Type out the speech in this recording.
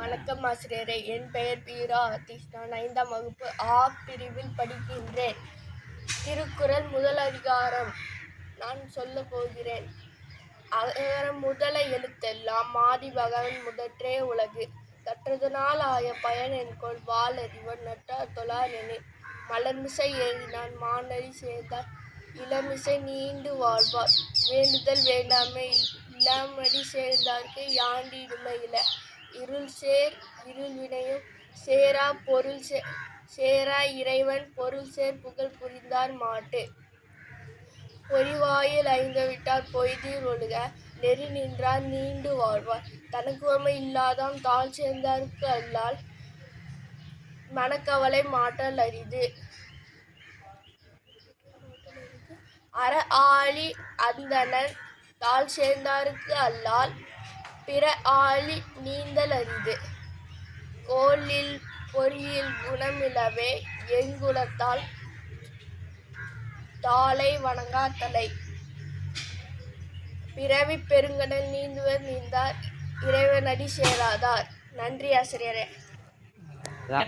வணக்கம் ஆசிரியரே. என் பெயர் பீரா ஆதிஷ். நான் 5ஆம் வகுப்பு ஆ பிரிவில் படிக்கின்றேன். திருக்குறள் முதல் அதிகாரம் நான் சொல்லப் போகிறேன். முதல எழுத்தெல்லாம் ஆதி பகவன் முதற்றே உலகு. கற்றதனால் ஆய பயன் என்கொல் வாளறிவன் நட்டார் தொழார் எனின். மலர்மிசை ஏறினான் மானடி சேர்ந்தார் இளமிசை நீண்டு வாழ்வார். வேண்டுதல் வேண்டாமை இளமடி சேர்ந்தார்க்கு யாண்டு இடுமை இல. இருள்சேர் இருள்வினையும் சேரா இறைவன் பொருள்சேர் புகழ் புரிந்தார் மாட்டு. பொறிவாயில் ஐந்தவிட்டார் பொய்தீர் ஒழுக நெறி நின்றார் நீண்டு வாழ்வார். தனக்குவமை இல்லாதாம் தாழ் சேர்ந்தார்க்கு அல்லால் மனக்கவலை மாட்டல் அரிது. அற ஆழி அந்தணன் தாழ் சேர்ந்தார்க்கு அல்லால் பிற ஆழி நீந்தல் அரிது. கோளில் பொறியில் குணமிலவே எங்குலத்தால் தாளை வணங்கார் தலை. பிறவிப் பெருங்கடல் நீந்துவர் நீந்தார் இறைவனடி சேராதார். நன்றி ஆசிரியரே.